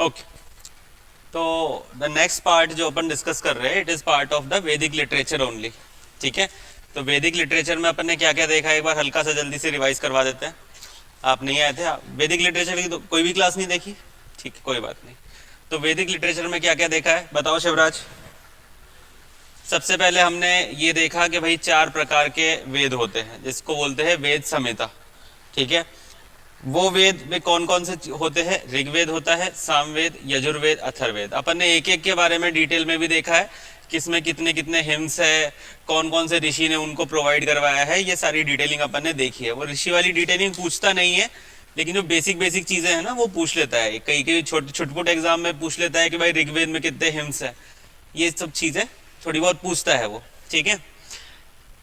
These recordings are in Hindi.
ओके, तो द नेक्स्ट पार्ट जो अपन डिस्कस कर रहे हैं it is part of the वैदिक लिटरेचर ओनली। ठीक है, तो वैदिक लिटरेचर में अपन ने क्या क्या देखा एक बार हल्का सा जल्दी से रिवाइज करवा देते हैं। आप नहीं आए थे, वैदिक लिटरेचर की तो कोई भी क्लास नहीं देखी, ठीक है कोई बात नहीं। तो वैदिक लिटरेचर में क्या क्या देखा है बताओ शिवराज। सबसे पहले हमने ये देखा कि भाई 4 प्रकार के वेद होते हैं जिसको बोलते हैं वेद संहिता। ठीक है, वो वेद में कौन कौन से होते हैं? ऋग्वेद होता है, सामवेद, यजुर्वेद, अथर्ववेद। अपन ने एक एक के बारे में डिटेल में भी देखा है, किसमें कितने कितने हिम्स है, कौन कौन से ऋषि ने उनको प्रोवाइड करवाया है, ये सारी डिटेलिंग अपन ने देखी है। वो ऋषि वाली डिटेलिंग पूछता नहीं है, लेकिन जो बेसिक बेसिक चीजें हैं ना वो पूछ लेता है। कई कई छुटपुट एग्जाम में पूछ लेता है कि भाई ऋग्वेद में कितने हिम्स है, ये सब चीजें थोड़ी बहुत पूछता है वो। ठीक है,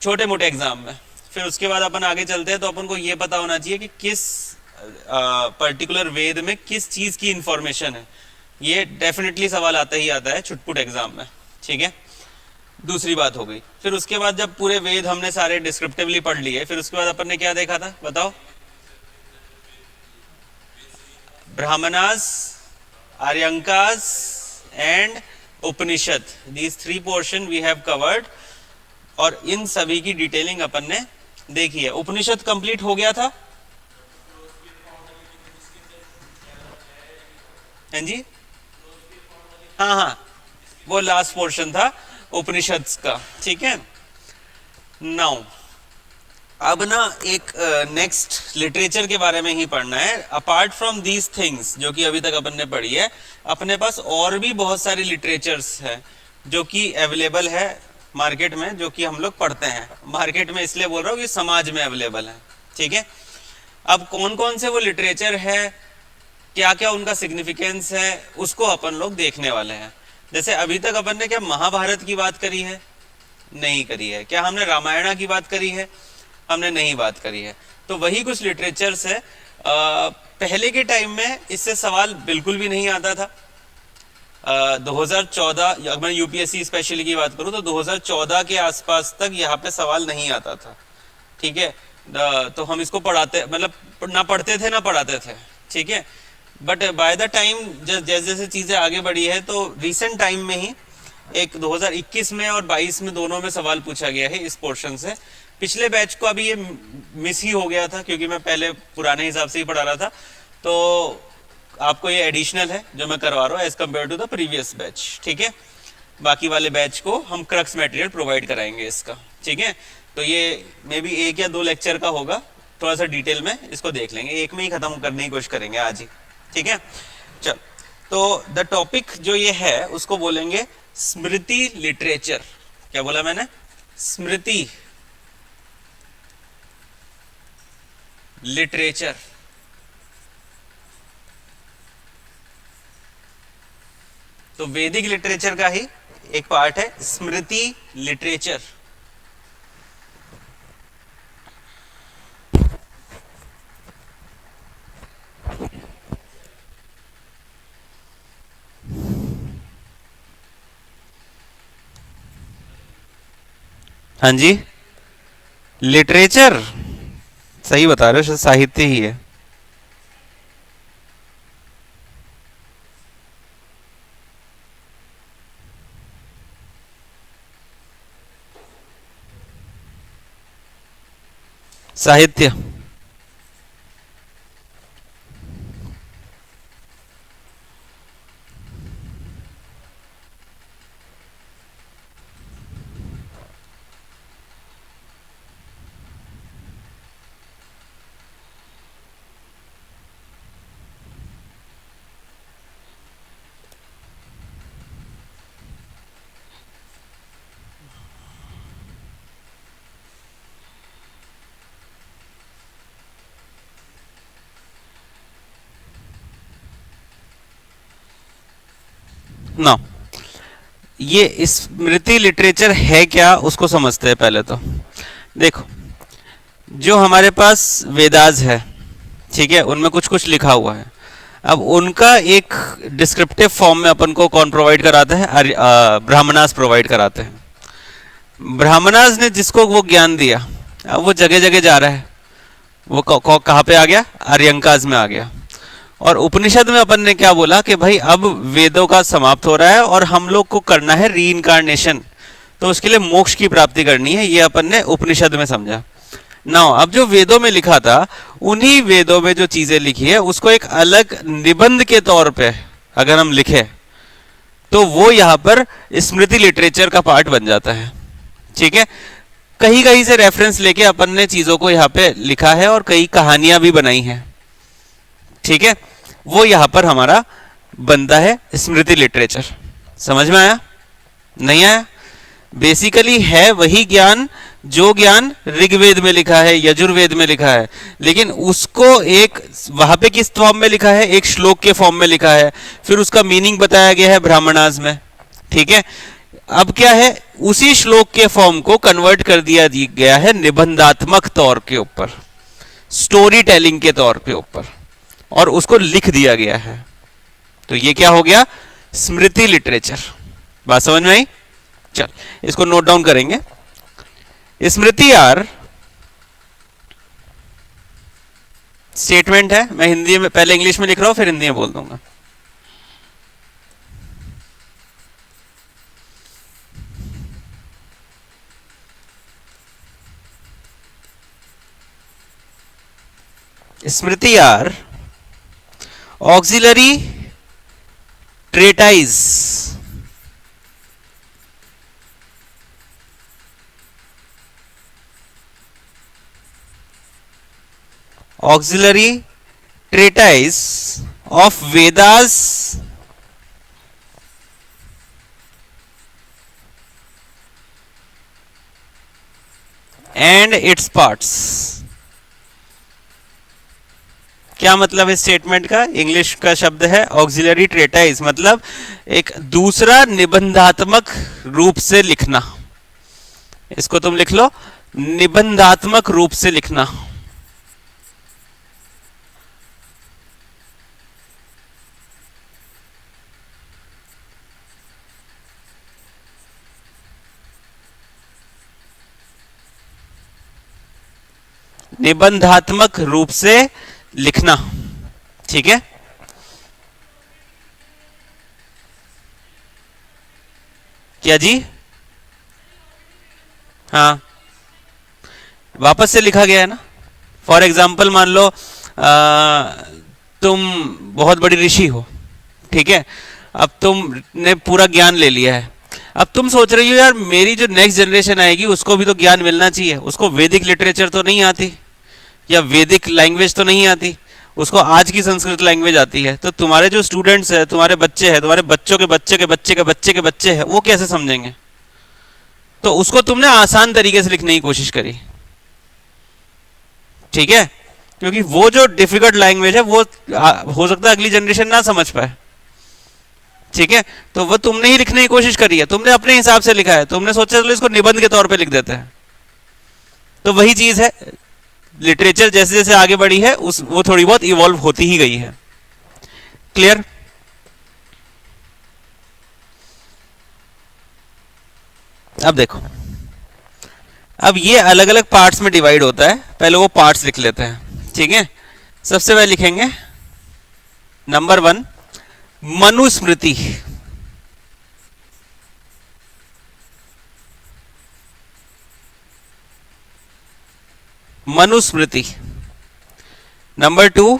छोटे मोटे एग्जाम में। फिर उसके बाद अपन आगे चलते हैं, तो अपन को ये पता होना चाहिए कि किस पर्टिकुलर वेद में किस चीज की इंफॉर्मेशन है। ये डेफिनेटली सवाल आता ही आता है छुटपुट एग्जाम में। ठीक है, दूसरी बात हो गई। फिर उसके बाद जब पूरे वेद हमने सारे डिस्क्रिप्टिवली पढ़ लिए, फिर उसके बाद अपन ने क्या देखा था बताओ? Brahmanas, Aranyakas and Upanishad, these 3 portion we have covered, और इन सभी की डिटेलिंग अपन ने देखी है। उपनिषद कंप्लीट हो गया था। हैं जी, हाँ हाँ, वो लास्ट पोर्शन था उपनिषद का। ठीक है, नाउ अब ना एक नेक्स्ट लिटरेचर के बारे में ही पढ़ना है। अपार्ट फ्रॉम दीज थिंग्स जो कि अभी तक अपन ने पढ़ी है, अपने पास और भी बहुत सारी लिटरेचर्स है जो कि अवेलेबल है मार्केट में, जो कि हम लोग पढ़ते हैं। मार्केट में इसलिए बोल रहा हूँ कि समाज में अवेलेबल है। ठीक है, अब कौन कौन से वो लिटरेचर है, क्या क्या उनका सिग्निफिकेंस है, उसको अपन लोग देखने वाले हैं। जैसे अभी तक अपन ने क्या महाभारत की बात करी है? नहीं करी है। क्या हमने रामायण की बात करी है? हमने नहीं बात करी है। तो वही कुछ लिटरेचर्स है। पहले के टाइम में इससे सवाल बिल्कुल भी नहीं आता था। 2014, अगर मैं यूपीएससी स्पेशली की बात करूं तो 2014 के आसपास तक यहाँ पे सवाल नहीं आता था। ठीक है, तो हम इसको पढ़ाते मतलब ना पढ़ते थे ना पढ़ाते थे। ठीक है, बट बाय द टाइम जैसे जैसे चीजें आगे बढ़ी है, तो रिसेंट टाइम में ही एक 2021 में और 22 में दोनों में सवाल पूछा गया है इस पोर्शन से। पिछले बैच को अभी ये मिस ही हो गया था क्योंकि मैं पहले पुराने हिसाब से ही पढ़ा रहा था, तो आपको ये एडिशनल है जो मैं करवा रहा हूँ as compare to the previous batch. ठीक है, बाकी वाले बैच को हम क्रक्स मटेरियल प्रोवाइड कराएंगे इसका। ठीक है, तो ये मे बी 1 या 2 लेक्चर का होगा, थोड़ा सा डिटेल में इसको देख लेंगे, एक में ही खत्म करने की कोशिश करेंगे आज ही। ठीक है, चल, तो द टॉपिक जो ये है उसको बोलेंगे स्मृति लिटरेचर। क्या बोला मैंने? स्मृति लिटरेचर। तो वैदिक लिटरेचर का ही एक पार्ट है स्मृति लिटरेचर। हाँ जी, लिटरेचर सही बता रहे हो, साहित्य ही है। साहित्य। ना, ये स्मृति लिटरेचर है क्या उसको समझते हैं पहले। तो देखो, जो हमारे पास वेदास है, ठीक है, उनमें कुछ कुछ लिखा हुआ है। अब उनका एक डिस्क्रिप्टिव फॉर्म में अपन को कौन प्रोवाइड कराता है? ब्राह्मणास प्रोवाइड कराते हैं। ब्राह्मणास ने जिसको वो ज्ञान दिया, अब वो जगह जगह जा रहा है। वो कहाँ पे आ गया? आर्यंकास में आ गया। और उपनिषद में अपन ने क्या बोला कि भाई अब वेदों का समाप्त हो रहा है और हम लोग को करना है रीइंकारनेशन, तो उसके लिए मोक्ष की प्राप्ति करनी है, ये अपन ने उपनिषद में समझा। नाउ अब जो वेदों में लिखा था, उन्हीं वेदों में जो चीजें लिखी है उसको एक अलग निबंध के तौर पे अगर हम लिखे तो वो यहाँ पर स्मृति लिटरेचर का पार्ट बन जाता है। ठीक है, कहीं कहीं से रेफरेंस लेके अपन ने चीजों को यहाँ पे लिखा है और कई कहानियां भी बनाई हैं। ठीक है, वो यहाँ पर हमारा बनता है स्मृति लिटरेचर। समझ में आया? नहीं आया? बेसिकली है वही ज्ञान जो ज्ञान ऋग्वेद में लिखा है, यजुर्वेद में लिखा है, लेकिन उसको एक वहां पे किस फॉर्म में लिखा है, एक श्लोक के फॉर्म में लिखा है, फिर उसका मीनिंग बताया गया है ब्राह्मणास में। ठीक है, अब क्या है, उसी श्लोक के फॉर्म को कन्वर्ट कर दिया गया है निबंधात्मक तौर के ऊपर, स्टोरी टेलिंग के तौर पे ऊपर, और उसको लिख दिया गया है। तो ये क्या हो गया? स्मृति लिटरेचर। बात समझ में आई? चल इसको नोट डाउन करेंगे। स्मृति यार स्टेटमेंट है, मैं हिंदी में पहले इंग्लिश में लिख रहा हूं फिर हिंदी में बोल दूंगा। स्मृति यार auxiliary ट्रेटाइज auxiliary treatise of Vedas and its parts। क्या मतलब है स्टेटमेंट का? इंग्लिश का शब्द है ऑक्सिलरी ट्रेटाइज, मतलब एक दूसरा निबंधात्मक रूप से लिखना। इसको तुम लिख लो, निबंधात्मक रूप से लिखना। निबंधात्मक रूप से लिखना। ठीक है, क्या जी? हाँ, वापस से लिखा गया है ना। फॉर एग्जाम्पल मान लो तुम बहुत बड़ी ऋषि हो, ठीक है, अब तुमने पूरा ज्ञान ले लिया है, अब तुम सोच रही हो यार मेरी जो नेक्स्ट जनरेशन आएगी उसको भी तो ज्ञान मिलना चाहिए, उसको वैदिक लिटरेचर तो नहीं आती या वैदिक लैंग्वेज तो नहीं आती, उसको आज की संस्कृत लैंग्वेज आती है, तो तुम्हारे जो स्टूडेंट्स हैं, तुम्हारे बच्चे हैं, तुम्हारे बच्चों के बच्चे के बच्चे के बच्चे के बच्चे हैं, वो कैसे समझेंगे? तो उसको तुमने आसान तरीके से लिखने की कोशिश करी। ठीक है, क्योंकि वो जो डिफिकल्ट लैंग्वेज है वो हो सकता है अगली जनरेशन ना समझ पाए। ठीक है, तो वो तुमने ही लिखने की कोशिश करी है, तुमने अपने हिसाब से लिखा है, तुमने सोचा चलो इसको निबंध के तौर पे लिख देते हैं। तो वही चीज है, लिटरेचर जैसे जैसे आगे बढ़ी है वो थोड़ी बहुत इवॉल्व होती ही गई है। क्लियर? अब देखो, अब ये अलग अलग पार्ट्स में डिवाइड होता है, पहले वो पार्ट्स लिख लेते हैं। ठीक है, सबसे पहले लिखेंगे नंबर 1 मनुस्मृति। मनुस्मृति। नंबर 2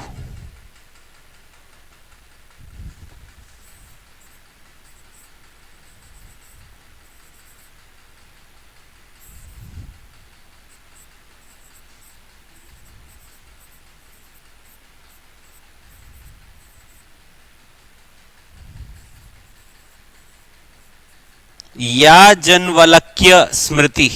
याजनवल्क्य स्मृति।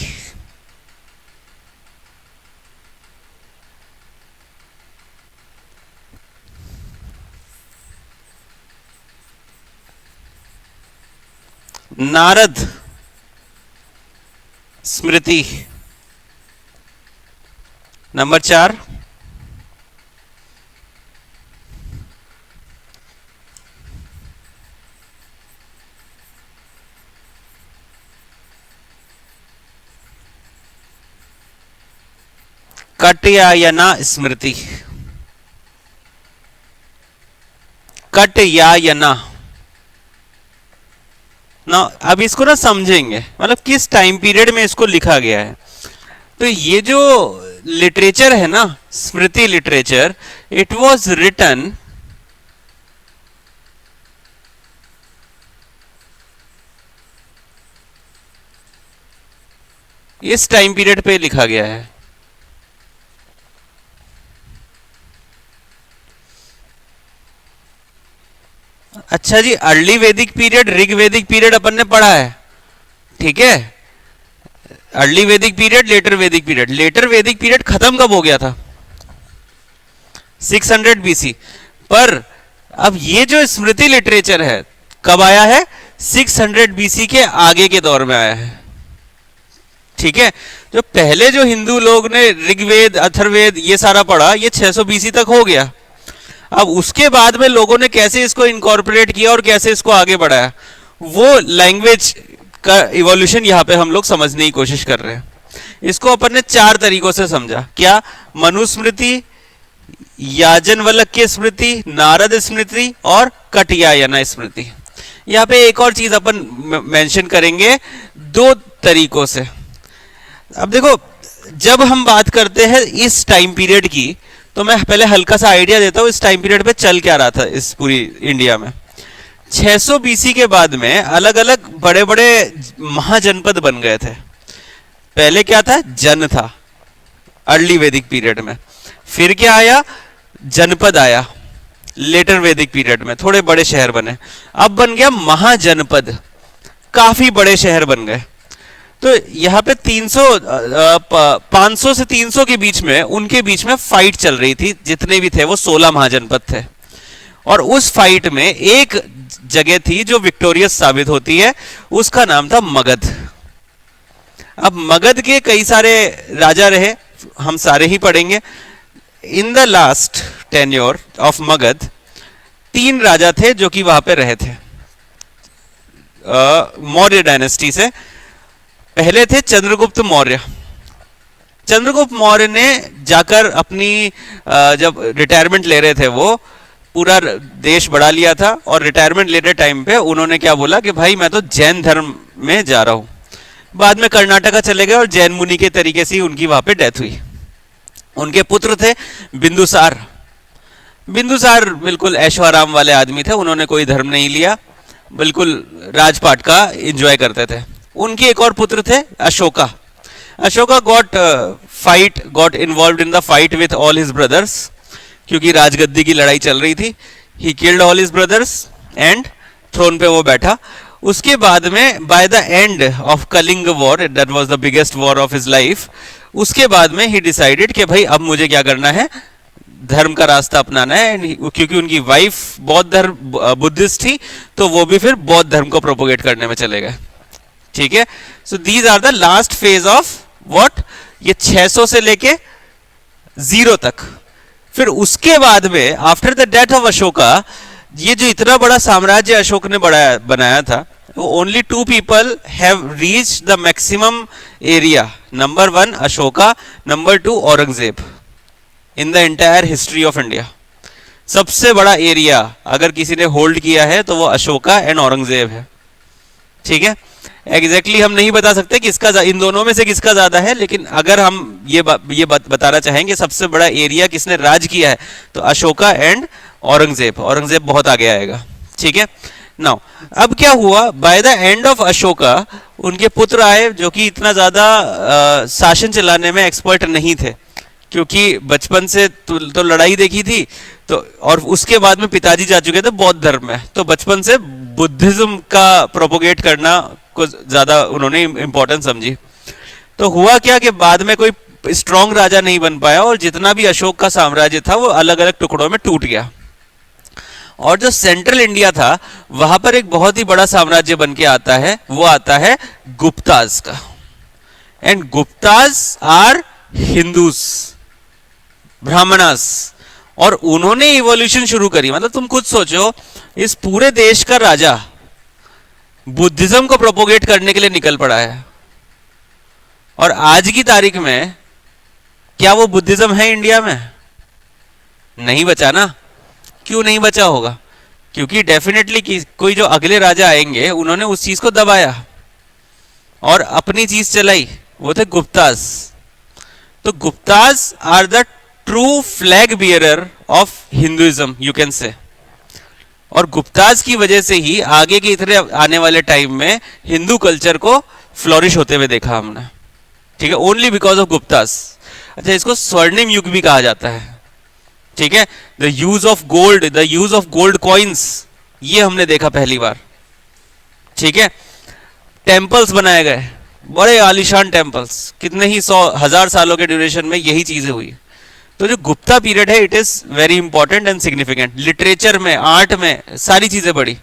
नारद स्मृति। नंबर 4 कात्यायन स्मृति। कट या यना ना। अब इसको ना समझेंगे, मतलब किस टाइम पीरियड में इसको लिखा गया है। तो ये जो लिटरेचर है ना, स्मृति लिटरेचर, इट वाज रिटन इस टाइम पीरियड पे लिखा गया है। अच्छा जी, अर्ली वैदिक पीरियड, ऋग वैदिक पीरियड अपन ने पढ़ा है, ठीक है। अर्ली वैदिक पीरियड, लेटर वैदिक पीरियड। लेटर वैदिक पीरियड खत्म कब हो गया था? 600 बीसी। पर अब ये जो स्मृति लिटरेचर है कब आया है? 600 बीसी के आगे के दौर में आया है, ठीक है। जो पहले जो हिंदू लोग ने ऋग्वेद, अथर्ववेद ये सारा पढ़ा, ये 600 बीसी तक हो गया। अब उसके बाद में लोगों ने कैसे इसको इनकॉर्पोरेट किया और कैसे इसको आगे बढ़ाया, वो लैंग्वेज का इवोल्यूशन यहाँ पे हम लोग समझने की कोशिश कर रहे हैं। इसको अपन ने 4 तरीकों से समझा। क्या? मनुस्मृति, याजनवल्क्य स्मृति, नारद स्मृति और कटियायन स्मृति। यहाँ पे एक और चीज अपन मेंशन करेंगे 2 तरीकों से। अब देखो, जब हम बात करते हैं इस टाइम पीरियड की, तो मैं पहले हल्का सा आइडिया देता हूँ इस टाइम पीरियड पे चल क्या रहा था इस पूरी इंडिया में। 600 बीसी के बाद में अलग अलग बड़े बड़े महाजनपद बन गए थे। पहले क्या था? जन था अर्ली वैदिक पीरियड में। फिर क्या आया? जनपद आया लेटर वैदिक पीरियड में, थोड़े बड़े शहर बने। अब बन गया महाजनपद, काफी बड़े शहर बन गए। तो यहाँ पे 500 से 300 के बीच में, उनके बीच में फाइट चल रही थी। जितने भी थे वो 16 महाजनपद थे, और उस फाइट में एक जगह थी जो विक्टोरियस साबित होती है, उसका नाम था मगध। अब मगध के कई सारे राजा रहे, हम सारे ही पढ़ेंगे। In the last tenure of Magadh 3 राजा थे जो कि वहां पे रहे थे मौर्य डायनेस्टी से। पहले थे चंद्रगुप्त मौर्य। चंद्रगुप्त मौर्य ने जाकर अपनी जब रिटायरमेंट ले रहे थे, वो पूरा देश बढ़ा लिया था, और रिटायरमेंट लेते टाइम पे उन्होंने क्या बोला कि भाई मैं तो जैन धर्म में जा रहा हूं। बाद में कर्नाटका चले गए और जैन मुनि के तरीके से उनकी वहां पे डेथ हुई। उनके पुत्र थे बिंदुसार। बिंदुसार बिल्कुल ऐशो आराम वाले आदमी थे, उन्होंने कोई धर्म नहीं लिया, बिल्कुल राजपाट का एंजॉय करते थे। उनके एक और पुत्र थे Ashoka. Ashoka got involved in the fight with all his brothers, क्योंकि राजगद्दी की लड़ाई चल रही थी। He killed all his brothers and throne पे वो बैठा। उसके बाद में by the end of Kalinga war, that was the biggest war of his life, उसके बाद में ही डिसाइडेड कि भाई अब मुझे क्या करना है, धर्म का रास्ता अपनाना है। क्योंकि उनकी वाइफ बौद्ध धर्म बुद्धिस्ट थी, तो वो भी फिर बौद्ध धर्म को प्रोपोगेट करने में चले गए, ठीक है। So these are the last phase of what, ये 600 से लेके 0 तक। फिर उसके बाद में after the death of Ashoka, ये जो इतना बड़ा साम्राज्य अशोक ने बनाया था, only 2 people have reached the maximum area. Number 1 Ashoka, number 2 Aurangzeb in the entire history of India. सबसे बड़ा एरिया अगर किसी ने होल्ड किया है तो वो अशोका एंड औरंगजेब है, ठीक है। एग्जैक्टली हम नहीं बता सकते किसका, इन दोनों में से किसका ज्यादा है, लेकिन अगर हम ये बताना चाहेंगे सबसे बड़ा एरिया किसने राज किया है, तो अशोका एंड औरंगजेब। औरंगजेब बहुत आगे आएगा, ठीक है। नाउ अब क्या हुआ, bye the end of Ashoka उनके पुत्र आए जो कि इतना ज्यादा शासन चलाने में एक्सपर्ट नहीं थे, क्योंकि बचपन से तो लड़ाई देखी थी, तो और उसके बाद में पिताजी जा चुके थे बौद्ध धर्म में, तो बचपन से बुद्धिज्म का प्रोपोगेट करना को ज्यादा उन्होंने इंपॉर्टेंस समझी। तो हुआ क्या कि बाद में कोई स्ट्रॉन्ग राजा नहीं बन पाया, और जितना भी अशोक का साम्राज्य था वो अलग अलग टुकड़ों में टूट गया। और जो सेंट्रल इंडिया था वहां पर एक बहुत ही बड़ा साम्राज्य बन के आता है, वो आता है गुप्ताज का। एंड गुप्ताज आर हिंदूस, ब्राह्मणास, और उन्होंने इवोल्यूशन शुरू करी। मतलब तुम खुद सोचो, इस पूरे देश का राजा बुद्धिज्म को प्रोपोगेट करने के लिए निकल पड़ा है, और आज की तारीख में क्या वो बुद्धिज्म है इंडिया में? नहीं बचा ना। क्यों नहीं बचा होगा? क्योंकि डेफिनेटली कोई जो अगले राजा आएंगे उन्होंने उस चीज को दबाया और अपनी चीज चलाई, वो थे गुप्तास। तो Guptas are the true flag bearer of Hinduism you can say. और गुप्तास की वजह से ही आगे के इतने आने वाले टाइम में हिंदू कल्चर को फ्लोरिश होते हुए देखा हमने, ठीक है, ओनली बिकॉज ऑफ गुप्तास। अच्छा, इसको स्वर्णिम युग भी कहा जाता है, ठीक है। The use of gold coins, ये हमने देखा पहली बार, ठीक है। टेम्पल्स बनाए गए, बड़े आलीशान टेम्पल्स, कितने ही 100,000 सालों के ड्यूरेशन में यही चीजें हुई। तो जो गुप्ता पीरियड है it is very important and significant. Literature में, आर्ट में सारी चीजें बढ़ी।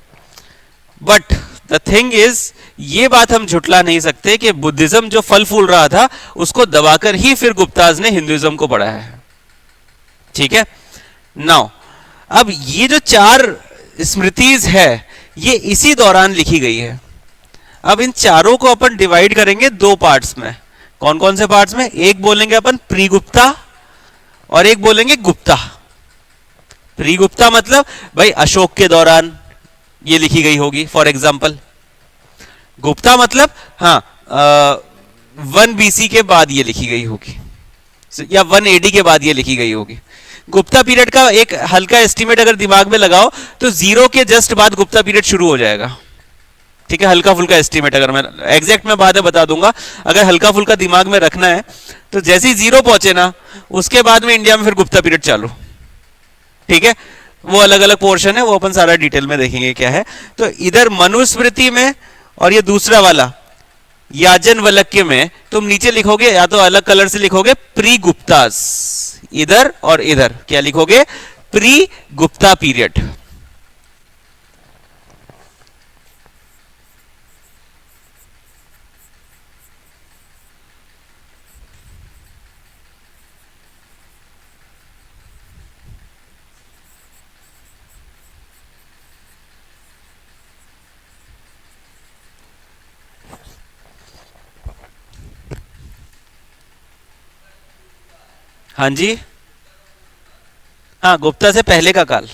बट द थिंग इज, ये बात हम झुटला नहीं सकते कि बुद्धिज्म जो फल फूल रहा था उसको दबाकर ही फिर गुप्ताज ने हिंदुइज्म को बढ़ाया है, ठीक है। नाउ अब ये जो 4 स्मृतिज है ये इसी दौरान लिखी गई है। अब इन चारों को अपन डिवाइड करेंगे 2 पार्ट्स में। कौन कौन से पार्ट्स में? एक बोलेंगे अपन प्री गुप्ता और एक बोलेंगे गुप्ता। प्री गुप्ता मतलब भाई अशोक के दौरान ये लिखी गई होगी फॉर एग्जाम्पल। गुप्ता मतलब हाँ 1 BC के बाद ये लिखी गई होगी या 1 AD के बाद ये लिखी गई होगी। गुप्ता पीरियड का एक हल्का एस्टिमेट अगर दिमाग में लगाओ तो 0 के जस्ट बाद गुप्ता पीरियड शुरू हो जाएगा, ठीक है। हल्का फुल्का एस्टिमेट, अगर मैं एग्जैक्ट में बाद में बता दूंगा, अगर हल्का फुल्का दिमाग में रखना है तो जैसे ही 0 पहुंचे ना उसके बाद में इंडिया में फिर गुप्ता पीरियड चालू, ठीक है। वो अलग अलग पोर्शन है, वो अपन सारा डिटेल में देखेंगे क्या है। तो इधर मनुस्मृति में और ये दूसरा वाला याजनवल्क्य में तुम नीचे लिखोगे या तो अलग कलर से लिखोगे प्री गुप्तास, इधर और इधर क्या लिखोगे? Pre Gupta period. हाँ जी, हाँ गुप्ता से पहले का काल।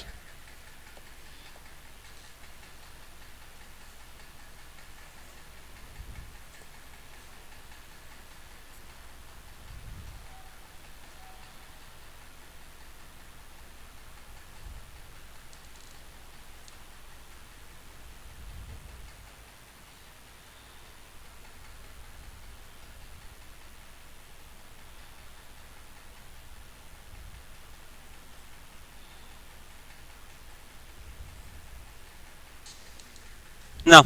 ना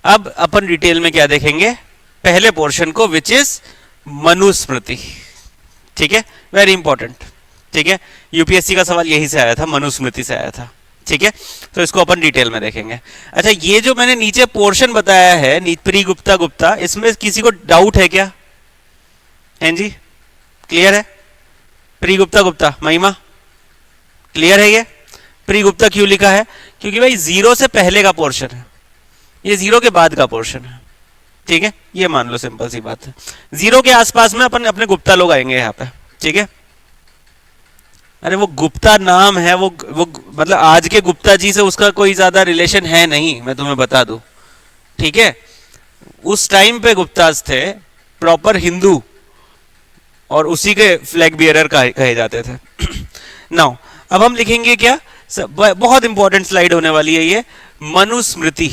अब अपन डिटेल में क्या देखेंगे? पहले पोर्शन को विच इज मनुस्मृति, ठीक है, वेरी इंपॉर्टेंट, ठीक है। यूपीएससी का सवाल यही से आया था, मनुस्मृति से आया था, ठीक है। तो इसको अपन डिटेल में देखेंगे। अच्छा, ये जो मैंने नीचे पोर्शन बताया है प्री गुप्ता गुप्ता, इसमें किसी को डाउट है क्या? हैं जी, क्लियर है? प्री गुप्ता गुप्ता महिमा क्लियर है? ये प्री गुप्ता क्यों लिखा है? क्योंकि भाई 0 से पहले का पोर्शन है, ये 0 के बाद का पोर्शन है, ठीक है। ये मान लो, सिंपल सी बात है। 0 के आसपास में अपन अपने गुप्ता लोग आएंगे यहाँ पे, ठीक है। अरे वो गुप्ता नाम है, वो मतलब आज के गुप्ता जी से उसका कोई ज्यादा रिलेशन है नहीं, मैं तुम्हें बता दूं, ठीक है। उस टाइम पे गुप्ताज थे प्रॉपर हिंदू और उसी के फ्लैग बियरर कहे जाते थे। नाउ अब हम लिखेंगे क्या? बहुत इंपॉर्टेंट स्लाइड होने वाली है ये, मनुस्मृति।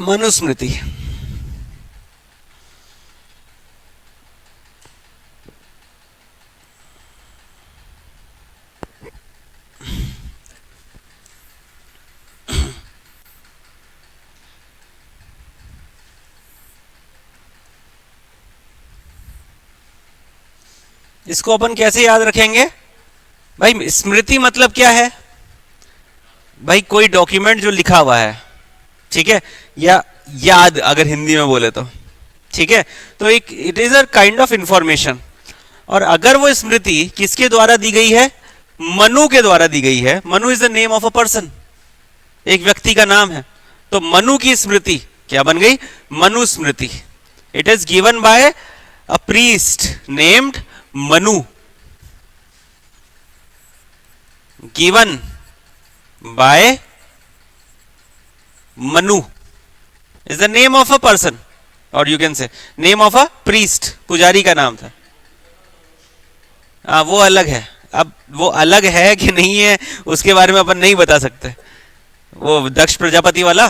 मनुस्मृति इसको अपन कैसे याद रखेंगे भाई? स्मृति मतलब क्या है भाई? कोई डॉक्यूमेंट जो लिखा हुआ है, ठीक है, या याद अगर हिंदी में बोले तो, ठीक है। तो एक it is a kind of information. और अगर वो स्मृति किसके द्वारा दी गई है? मनु के द्वारा दी गई है। Manu is the name of a person, एक व्यक्ति का नाम है, तो मनु की स्मृति क्या बन गई? Manusmriti. It is given by a priest named Manu. Given by Manu is the name of a person, और you can say name of a priest. पुजारी का नाम था. हाँ, वो अलग है. अब वो अलग है कि नहीं है उसके बारे में अपन नहीं बता सकते. वो दक्ष प्रजापति वाला.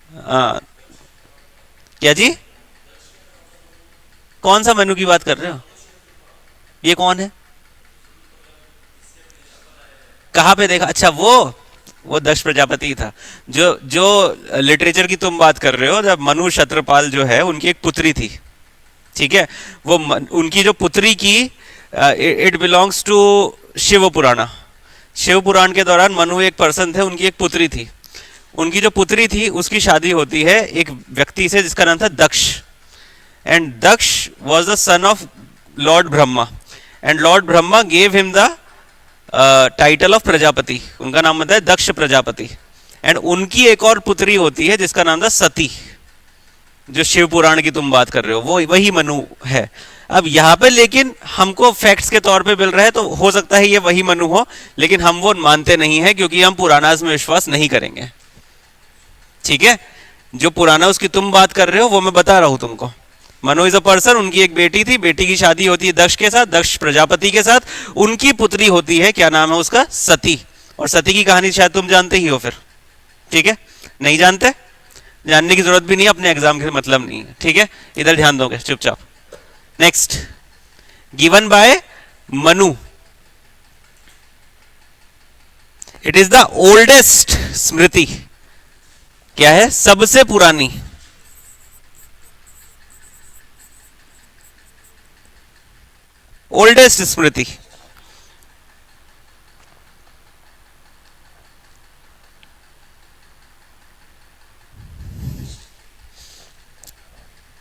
हाँ. क्या जी? कौन सा मनु की बात कर रहे हो? ये कौन है? कहाँ पे देखा? अच्छा, वो दक्ष प्रजापति था. जो जो लिटरेचर की तुम बात कर रहे हो, जब मनु क्षत्रपाल जो है उनकी एक पुत्री थी. ठीक है. उनकी जो पुत्री की इट बिलोंग्स टू शिव पुराणा. शिव पुराण के दौरान मनु एक पर्सन थे, उनकी एक पुत्री थी. उनकी जो पुत्री थी उसकी शादी होती है एक व्यक्ति से जिसका नाम था Daksha. And Daksha was the son of lord Brahma. And lord Brahma gave him the title of Prajapati. उनका नाम होता है दक्ष प्रजापति. एंड उनकी एक और पुत्री होती है जिसका नाम था सती. जो शिव पुराण की तुम बात कर रहे हो वो वही मनु है. अब यहाँ पे लेकिन हमको फैक्ट्स के तौर पे मिल रहा है, तो हो सकता है ये वही मनु हो, लेकिन हम वो मानते नहीं है क्योंकि हम पुराणास में विश्वास नहीं करेंगे. ठीक है. जो पुराना उसकी तुम बात कर रहे हो वो मैं बता रहा हूं तुमको. Manu is a person. उनकी एक बेटी थी. बेटी की शादी होती है दक्ष के साथ, दक्ष प्रजापति के साथ. उनकी पुत्री होती है, क्या नाम है उसका? सती. और सती की कहानी शायद तुम जानते ही हो फिर. ठीक है. नहीं जानते? जानने की जरूरत भी नहीं, अपने एग्जाम के मतलब नहीं है. ठीक है. इधर ध्यान दोगे चुपचाप. Next. Given by Manu. It is the oldest smriti. क्या है? सबसे पुरानी. ओल्डेस्ट स्मृति.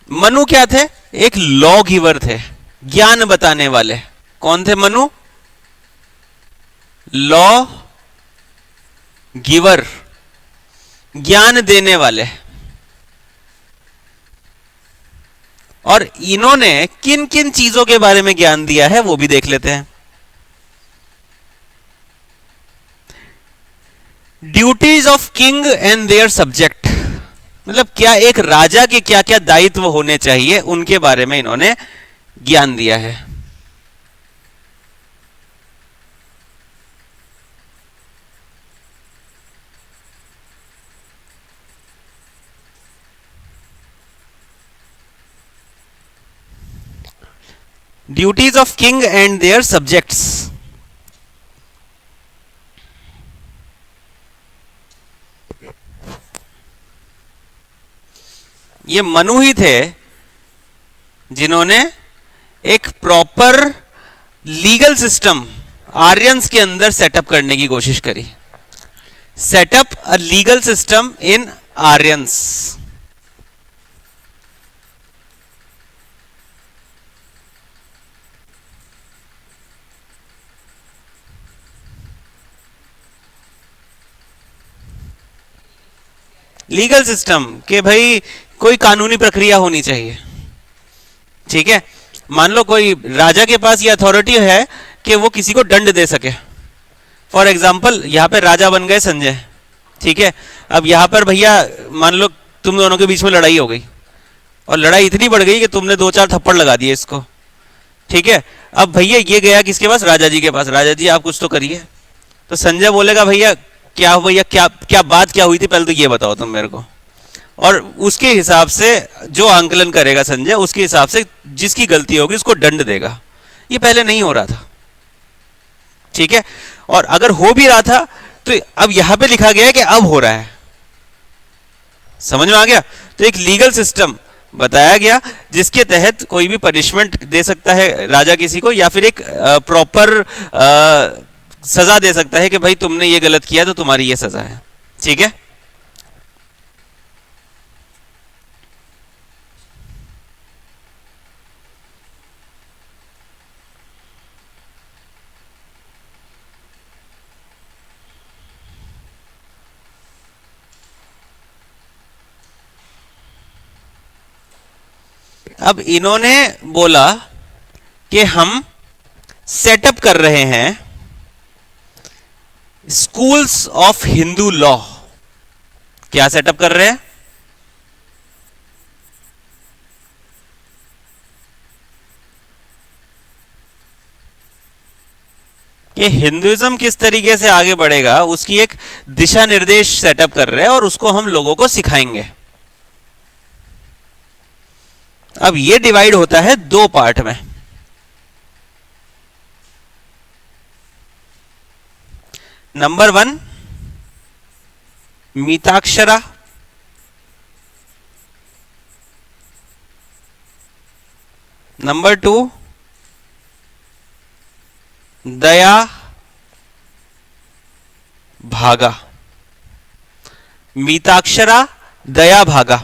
मनु क्या थे? एक लॉ गिवर थे, ज्ञान बताने वाले. कौन थे मनु? लॉ गिवर, ज्ञान देने वाले. और इन्होंने किन किन चीजों के बारे में ज्ञान दिया है वो भी देख लेते हैं. Duties of king and their subject. मतलब क्या एक राजा के क्या क्या दायित्व होने चाहिए उनके बारे में इन्होंने ज्ञान दिया है. Duties of king and their subjects. ये मनु ही थे जिन्होंने एक प्रॉपर लीगल सिस्टम आर्यंस के अंदर सेटअप करने की कोशिश करी. Setup a legal system in Aryans. Legal system के भाई कोई कानूनी प्रक्रिया होनी चाहिए. ठीक है. मान लो कोई राजा के पास ये अथॉरिटी है कि वो किसी को दंड दे सके. फॉर एग्जाम्पल यहां पे राजा बन गए संजय. ठीक है. अब यहां पर भैया मान लो तुम दोनों के बीच में लड़ाई हो गई, और लड़ाई इतनी बढ़ गई कि तुमने 2-4 थप्पड़ लगा दिए इसको. ठीक है. अब भैया ये गया किसके पास? राजा जी के पास. राजा जी आप कुछ तो करिए. तो संजय बोलेगा भैया क्या भैया क्या क्या बात क्या हुई थी, पहले तो ये बताओ तुम मेरे को. और उसके हिसाब से जो आंकलन करेगा संजय, उसके हिसाब से जिसकी गलती होगी उसको दंड देगा. ये पहले नहीं हो रहा था. ठीक है. और अगर हो भी रहा था तो अब यहां पे लिखा गया है कि अब हो रहा है. समझ में आ गया? तो एक लीगल सिस्टम बताया गया जिसके तहत कोई भी पनिशमेंट दे सकता है राजा किसी को, या फिर एक प्रॉपर सजा दे सकता है कि भाई तुमने ये गलत किया तो तुम्हारी ये सजा है. ठीक है. अब इन्होंने बोला कि हम सेटअप कर रहे हैं स्कूल्स ऑफ हिंदू लॉ। क्या सेटअप कर रहे हैं? कि हिंदुइज्म किस तरीके से आगे बढ़ेगा उसकी एक दिशा निर्देश सेटअप कर रहे हैं और उसको हम लोगों को सिखाएंगे। अब ये डिवाइड होता है दो पार्ट में। नंबर 1 मिताक्षरा, नंबर 2 दया भागा। मिताक्षरा, दया भागा।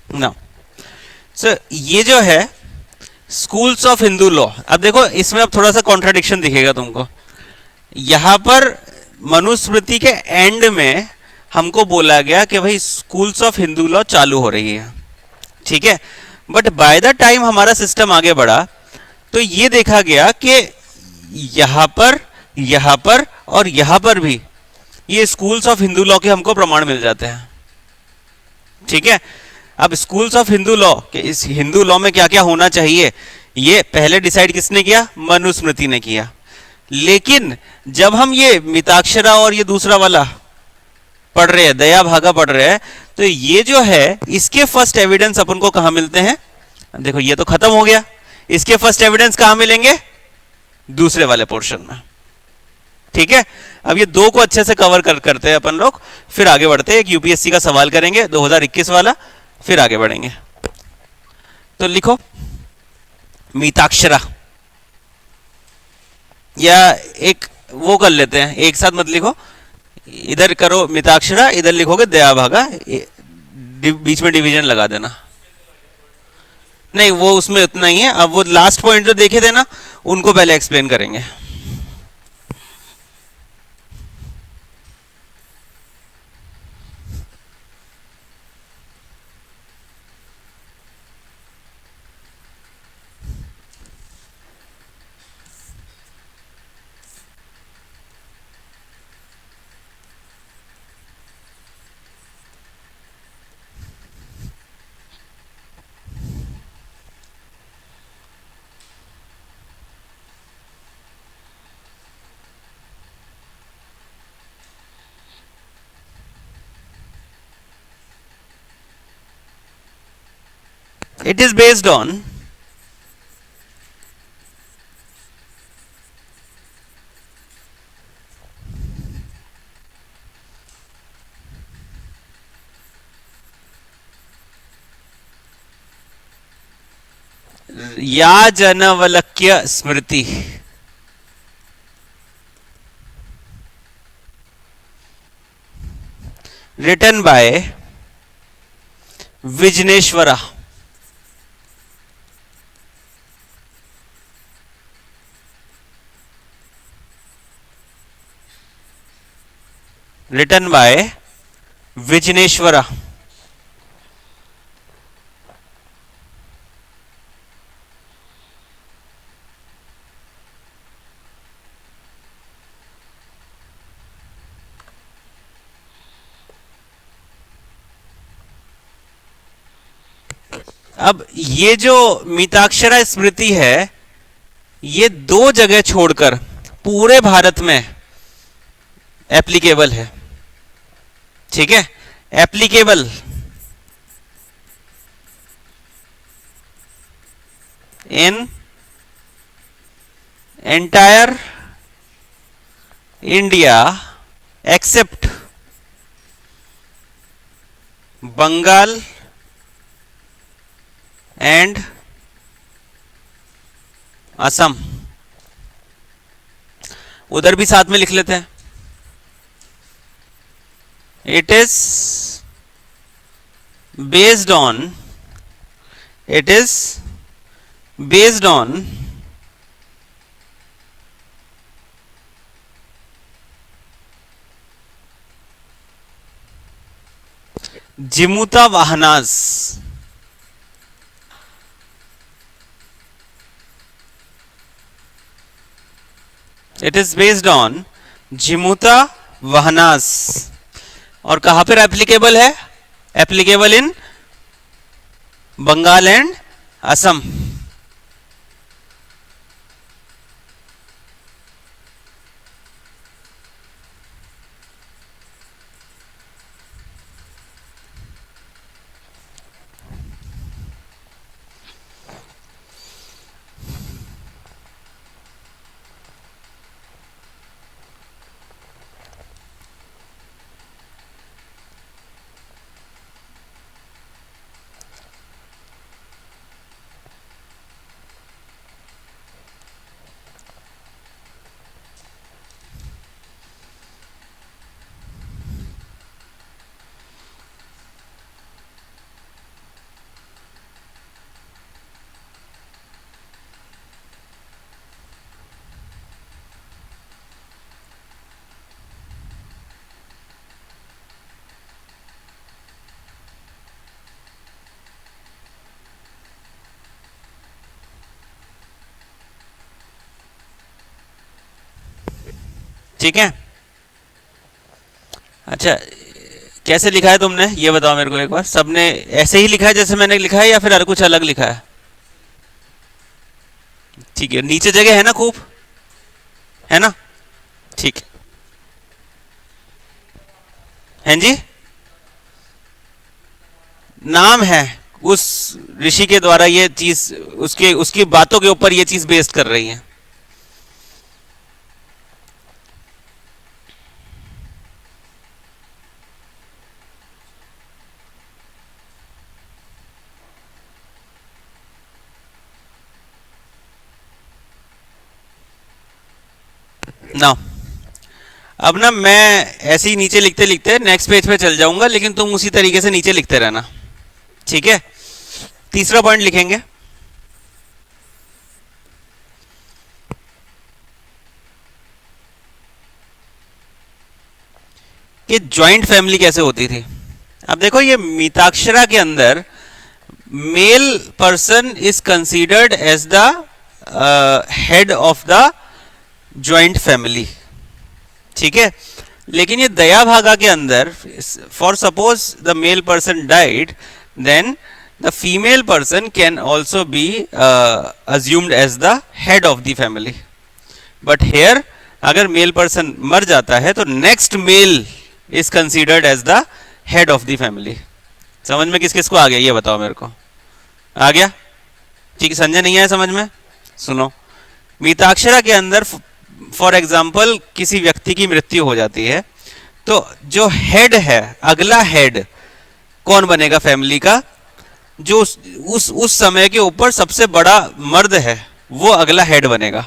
ना सर ये जो है स्कूल्स ऑफ हिंदू लॉ, अब देखो इसमें अब थोड़ा सा कॉन्ट्राडिक्शन दिखेगा तुमको। यहां पर मनुस्मृति के एंड में हमको बोला गया कि भाई स्कूल्स ऑफ हिंदू लॉ चालू हो रही है, ठीक है। बट बाय द टाइम हमारा सिस्टम आगे बढ़ा तो ये देखा गया कि यहां पर और यहां पर भी ये स्कूल्स ऑफ हिंदू लॉ के हमको प्रमाण मिल जाते हैं, ठीक है। अब स्कूल्स ऑफ हिंदू लॉ के इस हिंदू लॉ में क्या क्या होना चाहिए ये पहले डिसाइड किसने किया? मनुस्मृति ने किया। लेकिन जब हम ये मिताक्षरा और ये दूसरा वाला पढ़ रहे हैं, दया भागा पढ़ रहे हैं, तो ये जो है इसके फर्स्ट एविडेंस अपन को कहां मिलते हैं? देखो ये तो खत्म हो गया, इसके फर्स्ट एविडेंस कहां मिलेंगे? दूसरे वाले पोर्शन में, ठीक है। अब ये दो को अच्छे से कवर करते हैं अपन लोग, फिर आगे बढ़ते हैं। एक यूपीएससी का सवाल करेंगे 2021 वाला, फिर आगे बढ़ेंगे। तो लिखो मिताक्षरा, या एक वो कर लेते हैं, एक साथ मत लिखो, इधर करो मिताक्षरा, इधर लिखोगे दया भागा, बीच में डिवीजन लगा देना। नहीं वो उसमें उतना ही है। अब वो लास्ट पॉइंट जो देखे थे ना उनको पहले एक्सप्लेन करेंगे। It is based on याजनवल्क्य Smriti, written by Vijnaneshwara. written by Vijneshwara. अब ये जो मिताक्षरा स्मृति है, ये 2 जगह छोड़कर पूरे भारत में एप्लीकेबल है। ठीक है, applicable in entire India except Bengal and Assam. उधर भी साथ में लिख लेते हैं। It is based on Jimutavahana's. It is based on Jimutavahana's. और कहां पर एप्लीकेबल है? Applicable in Bengal and Assam. ठीक है, अच्छा कैसे लिखा है तुमने ये बताओ मेरे को एक बार। सबने ऐसे ही लिखा है जैसे मैंने लिखा है या फिर और कुछ अलग लिखा है? ठीक है, नीचे जगह है ना खूब, है ना? ठीक है जी, नाम है उस ऋषि के द्वारा ये चीज, उसके उसकी बातों के ऊपर ये चीज बेस्ड कर रही है। ना अब ना मैं ऐसे ही नीचे लिखते लिखते नेक्स्ट पेज पे चल जाऊंगा, लेकिन तुम उसी तरीके से नीचे लिखते रहना। ठीक है, तीसरा पॉइंट लिखेंगे कि जॉइंट फैमिली कैसे होती थी। अब देखो ये मिताक्षरा के अंदर male person is considered as the head of the joint family. ठीक है, लेकिन ये दया भागा के अंदर for suppose the male person died, then the female person can also be assumed as the head of the family. But here अगर मेल पर्सन मर जाता है तो next male is considered as the head of the family. समझ में किस किस को आ गया ये बताओ मेरे को। आ गया? ठीक है, संजय नहीं आया समझ में? सुनो, मिताक्षरा के अंदर फॉर एग्जाम्पल किसी व्यक्ति की मृत्यु हो जाती है तो जो हेड है, अगला हेड कौन बनेगा फैमिली का? जो उस समय के ऊपर सबसे बड़ा मर्द है वो अगला हेड बनेगा।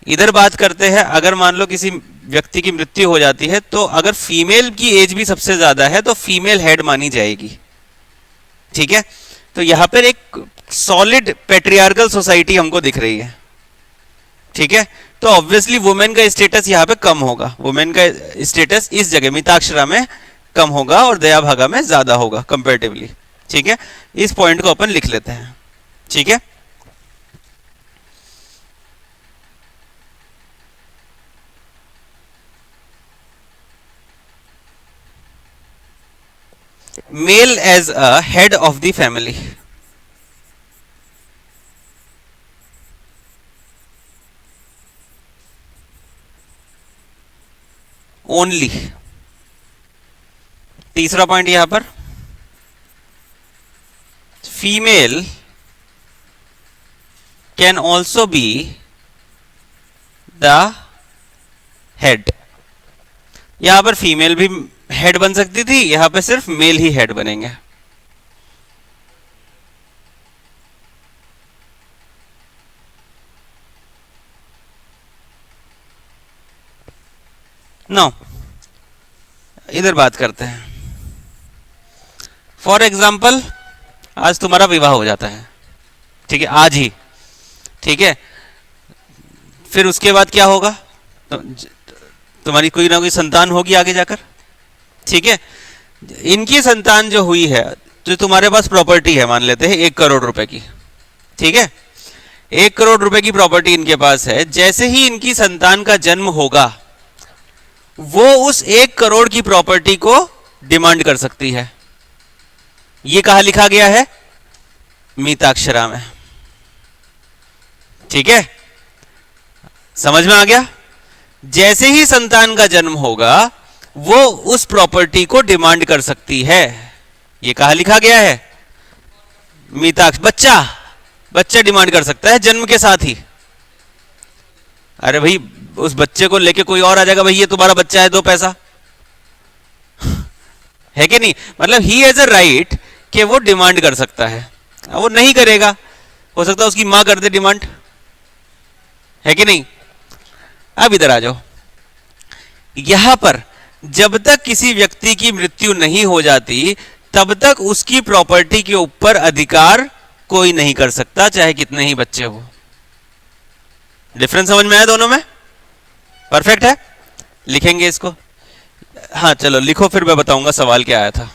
इधर बात करते हैं, अगर मान लो किसी व्यक्ति की मृत्यु हो जाती है तो अगर फीमेल की एज भी सबसे ज्यादा है तो फीमेल हेड मानी जाएगी। ठीक है, तो यहां पर एक सॉलिड पेट्रियार्कल सोसाइटी हमको दिख रही है। ठीक है, तो ऑब्वियसली वुमेन का स्टेटस यहाँ पे कम होगा, वुमेन का स्टेटस इस जगह मिताक्षरा में कम होगा और दया भागा में ज्यादा होगा कंपेरेटिवली। ठीक है, इस पॉइंट को अपन लिख लेते हैं। ठीक है, male as a head of the family. Only तीसरा पॉइंट यहां पर, female can also be the head. यहां पर फीमेल भी हेड बन सकती थी, यहां पर सिर्फ मेल ही हेड बनेंगे। नो, इधर बात करते हैं। फॉर एग्जाम्पल आज तुम्हारा विवाह हो जाता है, ठीक है, आज ही, ठीक है, फिर उसके बाद क्या होगा, तुम्हारी कोई ना कोई संतान होगी आगे जाकर। ठीक है, इनकी संतान जो हुई है, जो तुम्हारे पास प्रॉपर्टी है, मान लेते हैं 1 करोड़ रुपए की। ठीक है, 1 करोड़ रुपए की प्रॉपर्टी इनके पास है। जैसे ही इनकी संतान का जन्म होगा, वो उस 1 करोड़ की प्रॉपर्टी को डिमांड कर सकती है। ये कहां लिखा गया है, मिताक्षरा में। ठीक है, समझ में आ गया। जैसे ही संतान का जन्म होगा, वो उस प्रॉपर्टी को डिमांड कर सकती है। ये कहां लिखा गया है, मिताक्ष। बच्चा डिमांड कर सकता है जन्म के साथ ही। अरे भाई, उस बच्चे को लेके कोई और आ जाएगा, भाई ये तुम्हारा बच्चा है, दो पैसा, है कि नहीं। मतलब ही हैज अ राइट कि वो डिमांड कर सकता है। वो नहीं करेगा, हो सकता है उसकी मां कर दे डिमांड, है कि नहीं। अब इधर आ जाओ, यहां पर जब तक किसी व्यक्ति की मृत्यु नहीं हो जाती, तब तक उसकी प्रॉपर्टी के ऊपर अधिकार कोई नहीं कर सकता, चाहे कितने ही बच्चे हो। डिफरेंस समझ में आया दोनों में, परफेक्ट है। लिखेंगे इसको, हाँ चलो लिखो, फिर मैं बताऊंगा सवाल क्या आया था।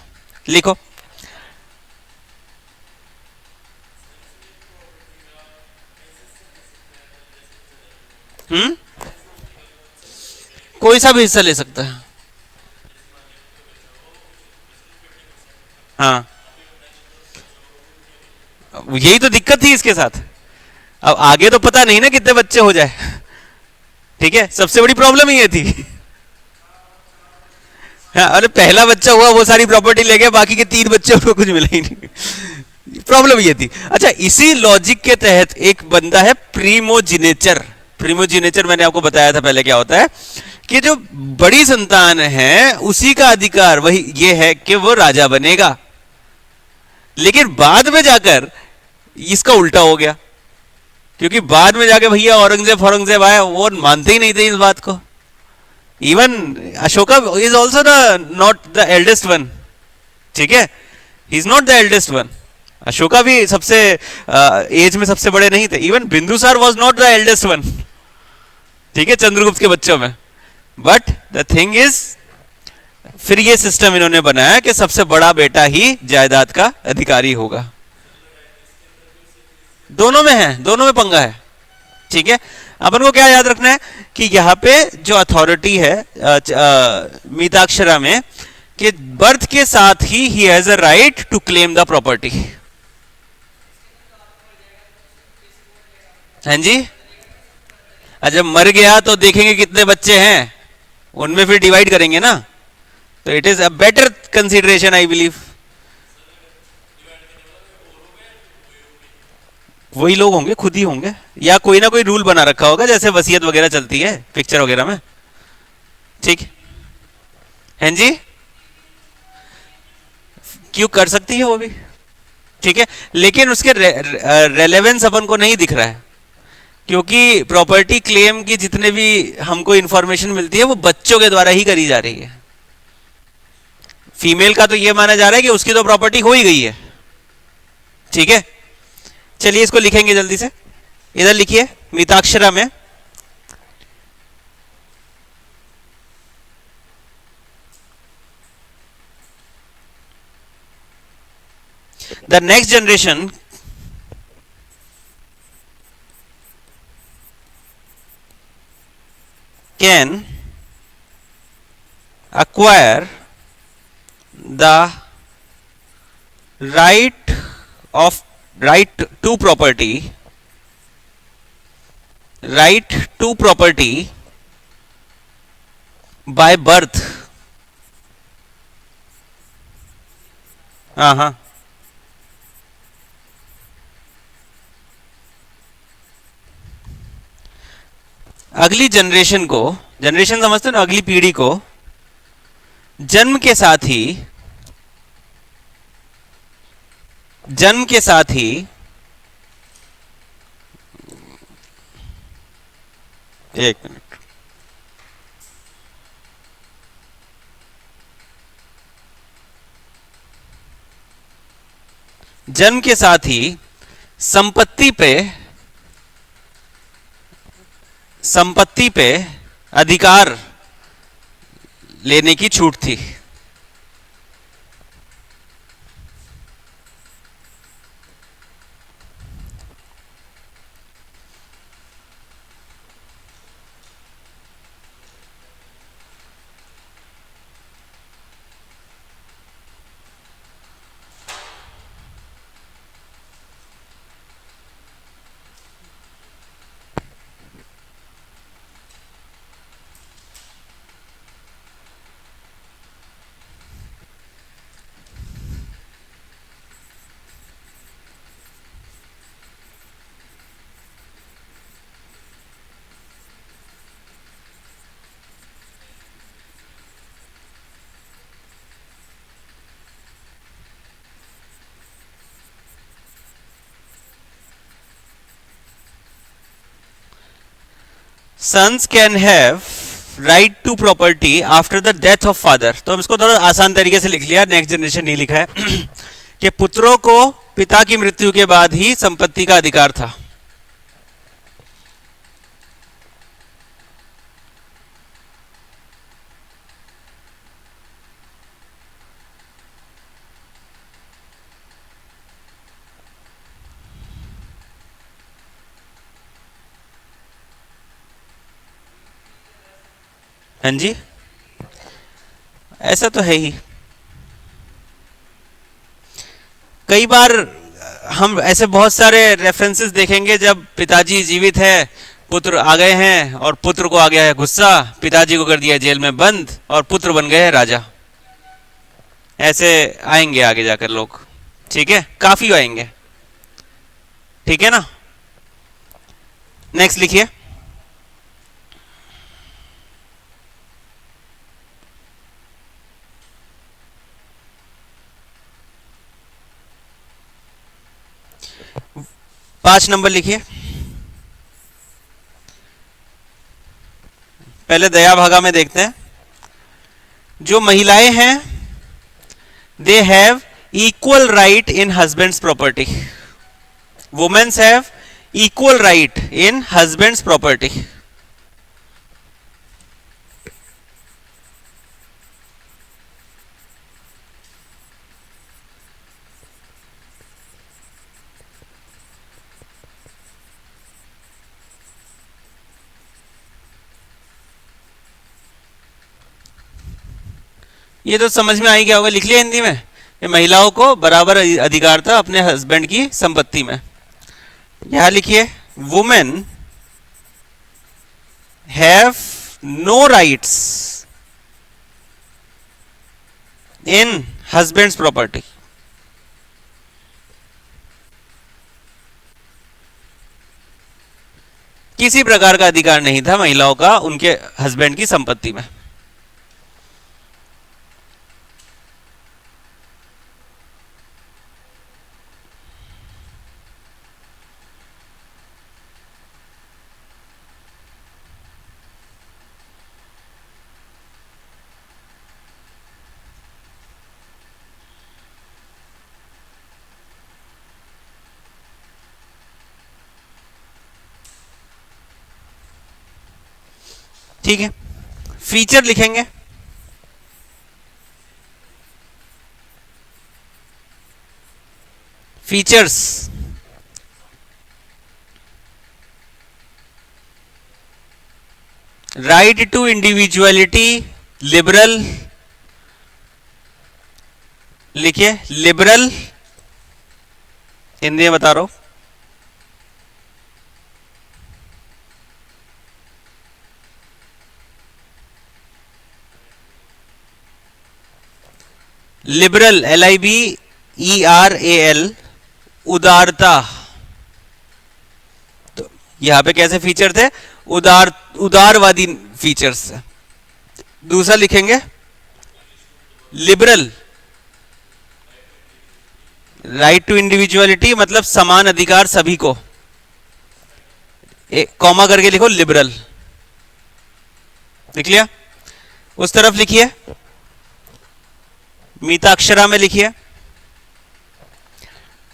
लिखो, कोई सा भी हिस्सा ले सकता है। हाँ, यही तो दिक्कत थी इसके साथ। अब आगे तो पता नहीं ना कितने बच्चे हो जाए, ठीक है, सबसे बड़ी प्रॉब्लम ये थी। हाँ, अरे पहला बच्चा हुआ, वो सारी प्रॉपर्टी ले गया, बाकी के 3 बच्चे उनको कुछ मिला ही नहीं। प्रॉब्लम ये थी। अच्छा, इसी लॉजिक के तहत एक बंदा है प्रीमोजिनेचर। प्रीमोजिनेचर मैंने आपको बताया था पहले क्या होता है, कि जो बड़ी संतान है उसी का अधिकार वही ये है कि वो राजा बनेगा। लेकिन बाद में जाकर इसका उल्टा हो गया, क्योंकि बाद में जाके भैया औरंगजेब आया, वो मानते ही नहीं थे इस बात को। Even Ashoka is also not the eldest one. ठीक है, he is not the eldest one. Ashoka भी सबसे एज में सबसे बड़े नहीं थे। Even Bindusara was not the eldest one, ठीक है, चंद्रगुप्त के बच्चों में। बट द थिंग इज, फिर ये सिस्टम इन्होंने बनाया कि सबसे बड़ा बेटा ही जायदाद का अधिकारी होगा। दोनों में है, दोनों में पंगा है। ठीक है, अपन को क्या याद रखना है कि यहां पे जो अथॉरिटी है मिताक्षरा में, कि बर्थ के साथ ही has a right to claim the property. हाँ जी, जब मर गया तो देखेंगे कितने बच्चे हैं, उनमें फिर डिवाइड करेंगे ना। तो it is a better consideration I believe. वही लोग होंगे, खुद ही होंगे, या कोई ना कोई रूल बना रखा होगा, जैसे वसीयत वगैरह चलती है पिक्चर वगैरह में। ठीक है जी, क्यों कर सकती है वो भी, ठीक है, लेकिन उसके रेलेवेंस अपन को नहीं दिख रहा है, क्योंकि प्रॉपर्टी क्लेम की जितने भी हमको इंफॉर्मेशन मिलती है वो बच्चों के द्वारा ही करी जा रही है। फीमेल का तो ये माना जा रहा है कि उसकी तो प्रॉपर्टी हो ही गई है। ठीक है, चलिए इसको लिखेंगे जल्दी से। इधर लिखिए, मिताक्षरा में the next generation can acquire the of right to property by birth. हाँ, अगली जनरेशन को, जनरेशन समझते हो ना, अगली पीढ़ी को जन्म के साथ ही एक मिनट, जन्म के साथ ही संपत्ति पे अधिकार लेने की छूट थी। Sons can have right to property after the death of father. तो हम इसको थोड़ा आसान तरीके से लिख लिया, नेक्स्ट जनरेशन नहीं लिखा है कि पुत्रों को पिता की मृत्यु के बाद ही संपत्ति का अधिकार था। हाँ जी, ऐसा तो है ही। कई बार हम ऐसे बहुत सारे रेफरेंसेस देखेंगे जब पिताजी जीवित है, पुत्र आ गए हैं और पुत्र को आ गया है गुस्सा, पिताजी को कर दिया जेल में बंद और पुत्र बन गए हैं राजा। ऐसे आएंगे आगे जाकर लोग, ठीक है, काफी आएंगे, ठीक है ना। नेक्स्ट लिखिए। पांच नंबर लिखिए। पहले दया भागा में देखते हैं। जो महिलाएं हैं, they have equal right in husband's property. Womens have equal right in husband's property. ये तो समझ में आ ही गया होगा, लिख लिया हिंदी में कि महिलाओं को बराबर अधिकार था अपने हस्बैंड की संपत्ति में। यहां लिखिए, women have no rights in husband's property. किसी प्रकार का अधिकार नहीं था महिलाओं का उनके हस्बैंड की संपत्ति में। ठीक है, फीचर लिखेंगे। Features, right to individuality, liberal, लिखिए लिबरल, हिंदी में बता रहा हूं, लिबरल, LIBERAL, उदारता। तो यहां पे कैसे फीचर थे? उदारवादी फीचर्स। दूसरा लिखेंगे लिबरल, राइट टू इंडिविजुअलिटी मतलब समान अधिकार सभी को, कॉमा करके लिखो लिबरल, लिख लिया। उस तरफ लिखिए, मीताक्षरा में लिखिए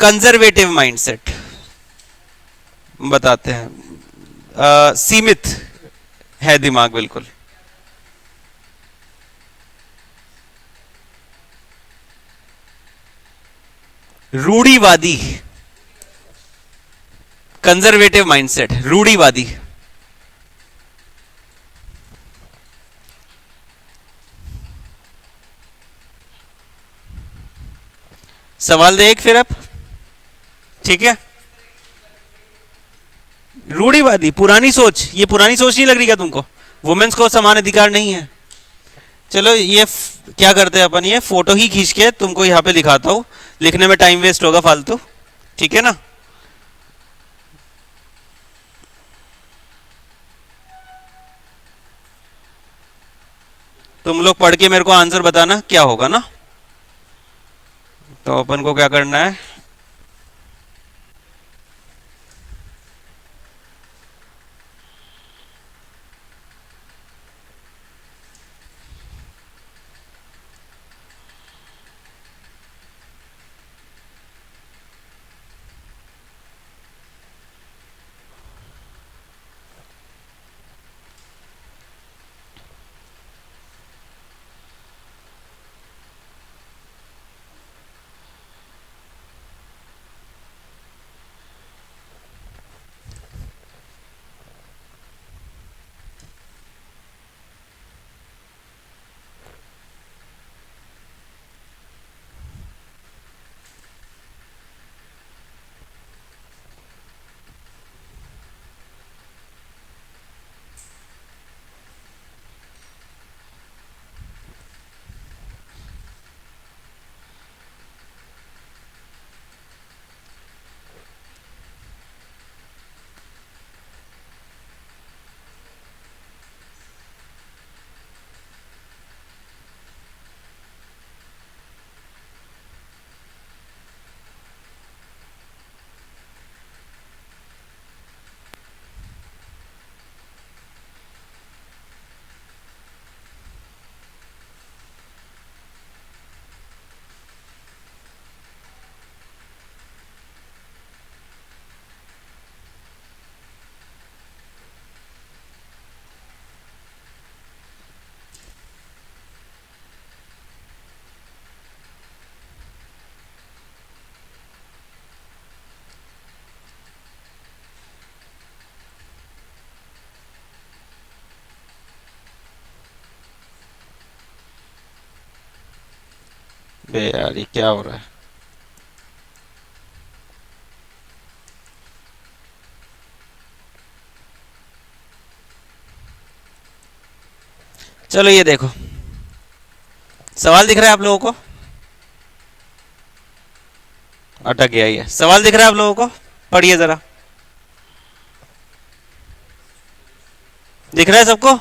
कंजर्वेटिव माइंडसेट, बताते हैं, सीमित है दिमाग बिल्कुल। रूढ़िवादी, कंजर्वेटिव माइंडसेट, रूढ़िवादी। सवाल दे एक फिर आप, ठीक है। रूढ़िवादी, पुरानी सोच, ये पुरानी सोच नहीं लग रही क्या तुमको? वुमेन्स को समान अधिकार नहीं है। चलो ये क्या करते हैं अपन, ये फोटो ही खींच के तुमको यहाँ पे दिखाता हूँ, लिखने में टाइम वेस्ट होगा फालतू, ठीक है ना। तुम लोग पढ़ के मेरे को आंसर बताना क्या होगा ना। तो अपन को क्या करना है, बे यार ये क्या हो रहा है। चलो ये देखो, सवाल दिख रहा है आप लोगों को? अटक गया ये सवाल, दिख रहा है आप लोगों को? पढ़िए जरा, दिख रहा है सबको?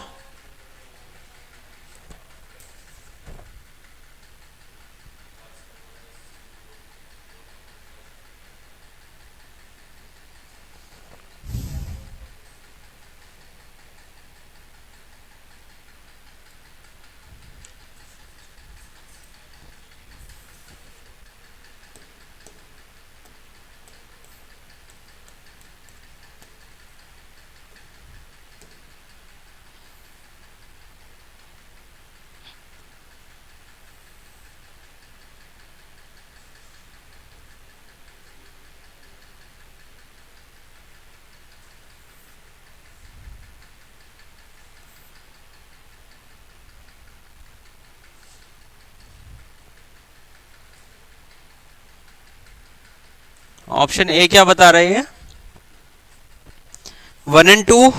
ऑप्शन ए क्या बता रहे हैं? 1 and 2।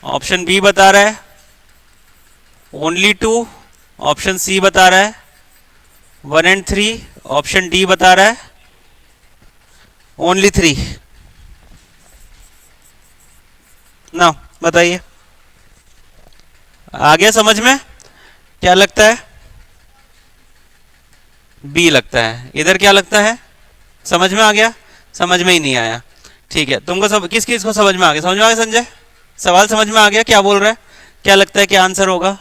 ऑप्शन बी बता रहा है ओनली 2। ऑप्शन सी बता रहा है 1 and 3। ऑप्शन डी बता रहा है ओनली 3। ना बताइए, आ गया समझ में? क्या लगता है? बी लगता है। इधर क्या लगता है? समझ में आ गया? समझ में ही नहीं आया। ठीक है, तुमको सब किस किस को समझ में आ गया? समझ में आ गया संजय? सवाल समझ में आ गया? क्या बोल रहा है? क्या लगता है क्या आंसर होगा?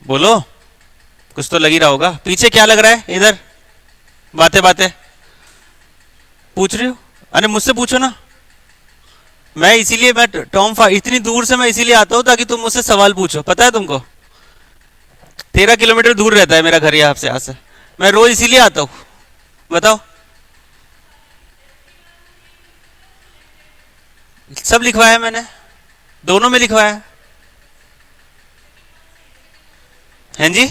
बोलो, कुछ तो लग ही रहा होगा। पीछे क्या लग रहा है? इधर बातें बातें पूछ रही हो? अरे मुझसे पूछो ना। मैं इसीलिए मैं टॉम इतनी दूर से मैं इसीलिए आता हूँ ताकि तुम मुझसे सवाल पूछो। पता है तुमको? 13 किलोमीटर दूर रहता है मेरा घर यहाँ से। मैं रोज इसीलिए आता हूँ। बताओ। सब लिखवाया मैंने, दोनों में लिखवाया है जी।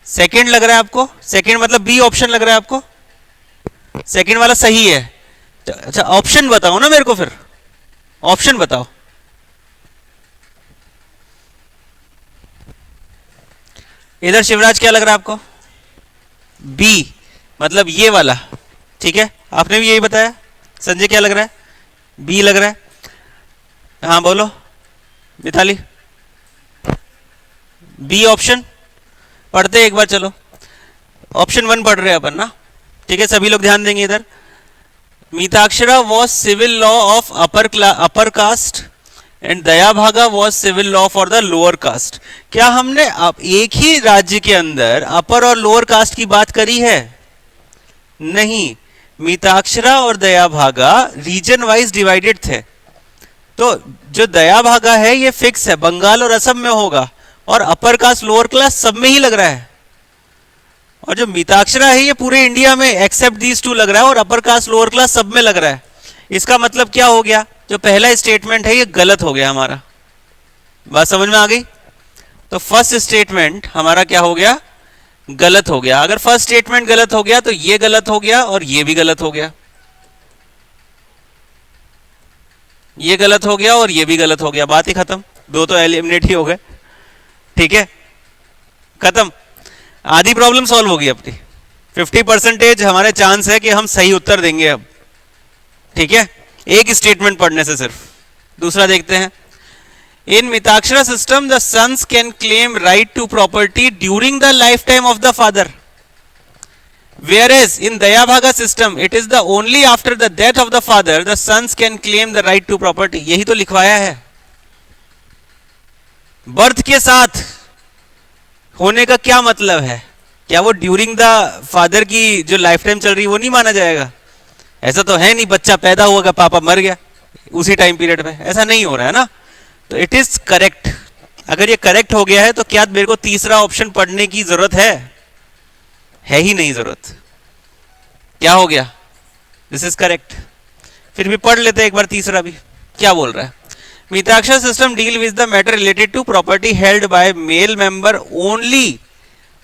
सेकंड लग रहा है आपको? सेकंड मतलब बी ऑप्शन लग रहा है आपको? सेकंड वाला सही है। अच्छा ऑप्शन बताओ ना मेरे को फिर, ऑप्शन बताओ। इधर शिवराज क्या लग रहा है आपको? बी मतलब ये वाला। ठीक है, आपने भी यही बताया। संजय क्या लग रहा है? बी लग रहा है। हाँ बोलो मिताली। बी ऑप्शन पढ़ते एक बार, चलो। ऑप्शन 1 पढ़ रहे हैं अपन ना। ठीक है, सभी लोग ध्यान देंगे इधर। Mitakshara was civil law of upper caste and Dayabhaga was civil law for the lower caste. क्या हमने अब एक ही राज्य के अंदर अपर और लोअर कास्ट की बात करी है? नहीं, मीताक्षरा और दया भागा रीजन वाइज डिवाइडेड थे। तो जो दया भागा है ये फिक्स है, बंगाल और असम में होगा, और अपर कास्ट लोअर क्लास सब में ही लग रहा है। और जो मिताक्षरा है ये पूरे इंडिया में एक्सेप्ट दीज टू लग रहा है, और अपर कास्ट लोअर क्लास सब में लग रहा है। इसका मतलब क्या हो गया? जो पहला स्टेटमेंट है ये गलत हो गया हमारा। बात समझ में आ गई? तो फर्स्ट स्टेटमेंट हमारा क्या हो गया? गलत हो गया। अगर फर्स्ट स्टेटमेंट गलत हो गया तो ये गलत हो गया और ये भी गलत हो गया। ये गलत हो गया और ये भी गलत हो गया। बात ही खत्म। दो तो एलिमिनेट ही हो गए। ठीक है, खत्म। आधी प्रॉब्लम सॉल्व होगी अपनी। 50% हमारे चांस है कि हम सही उत्तर देंगे अब। ठीक है, एक स्टेटमेंट पढ़ने से सिर्फ। दूसरा देखते हैं। In Mitakshara system the sons can claim right to property during the lifetime of the father, whereas in Dayabhaga system it is the only after the death of the father the sons can claim the right to property। यही तो लिखवाया है। बर्थ के साथ होने का क्या मतलब है? क्या वो ड्यूरिंग द फादर की जो लाइफ टाइम चल रही है वो नहीं माना जाएगा? ऐसा तो है नहीं बच्चा पैदा हुआ का पापा मर गया उसी टाइम पीरियड में, ऐसा नहीं हो रहा है ना। तो इट इज करेक्ट। अगर ये करेक्ट हो गया है तो क्या मेरे को तीसरा ऑप्शन पढ़ने की जरूरत है ही नहीं जरूरत। क्या हो गया? This is correct. फिर भी पढ़ लेते एक बार तीसरा भी। क्या बोल रहा है? Mitakshara system deal with the matter related to property held by male member only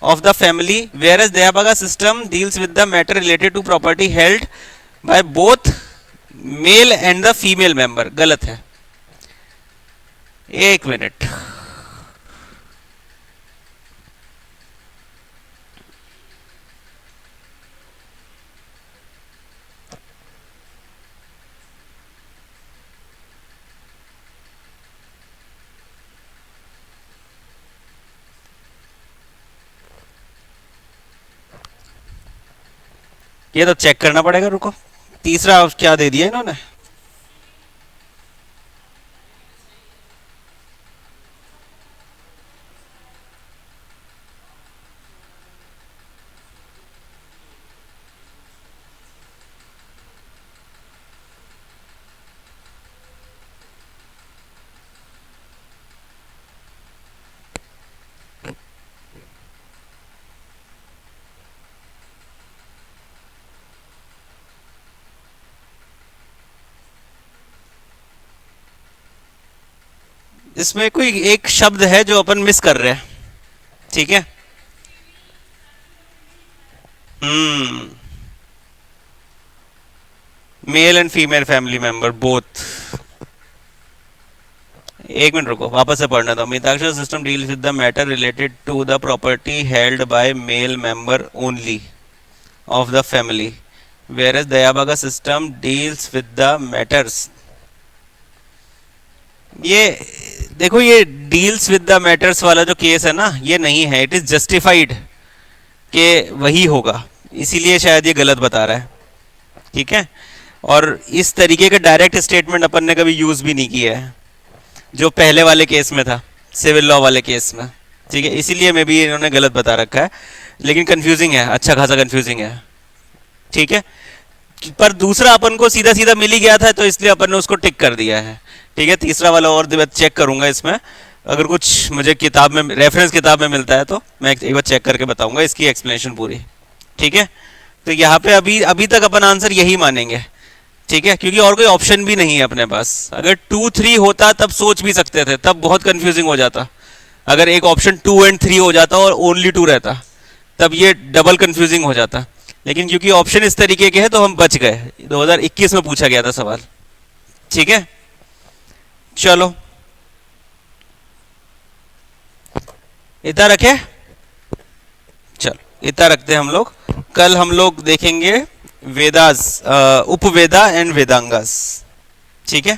of the family, whereas Dayabaga system deals with the matter related to property held by both male and the female member। गलत है। एक मिनट, ये तो चेक करना पड़ेगा, रुको। तीसरा क्या दे दिया इन्होंने? इसमें कोई एक शब्द है जो अपन मिस कर रहे हैं, ठीक है। Male and female family member both. एक मिनट रुको, वापस से पढ़ना था। Mitakshara system deals with the matter related to the property held by male member only of the family, whereas Dayabhaga system deals with the matters. ये देखो, ये डील्स विद द मैटर्स वाला जो केस है ना, ये नहीं है, इट इज जस्टिफाइड कि वही होगा, इसीलिए शायद ये गलत बता रहा है, ठीक है। और इस तरीके का डायरेक्ट स्टेटमेंट अपन ने कभी यूज भी नहीं किया है जो पहले वाले केस में था, सिविल लॉ वाले केस में, ठीक है। इसीलिए मे भी इन्होंने गलत बता रखा है, लेकिन कंफ्यूजिंग है, अच्छा खासा कंफ्यूजिंग है, ठीक है। पर दूसरा अपन को सीधा सीधा मिल ही गया था, तो इसलिए अपन ने उसको टिक कर दिया है, ठीक है। तीसरा वाला और चेक करूंगा इसमें, अगर कुछ मुझे किताब में, रेफरेंस किताब में मिलता है तो मैं एक बार चेक करके बताऊंगा इसकी एक्सप्लेनेशन पूरी, ठीक है। तो यहाँ पे अभी अभी तक अपन आंसर यही मानेंगे, ठीक है, क्योंकि और कोई ऑप्शन भी नहीं है अपने पास। अगर 2-3 होता तब सोच भी सकते थे, तब बहुत कंफ्यूजिंग हो जाता। अगर एक ऑप्शन 2 और 3 हो जाता और ओनली 2 रहता, तब ये डबल कंफ्यूजिंग हो जाता। लेकिन क्योंकि ऑप्शन इस तरीके के हैं तो हम बच गए। 2021 में पूछा गया था सवाल, ठीक है। चलो इतना रखे, चलो इतना रखते हैं हम लोग। कल हम लोग देखेंगे वेदास, उपवेदा एंड वेदांगास, ठीक है।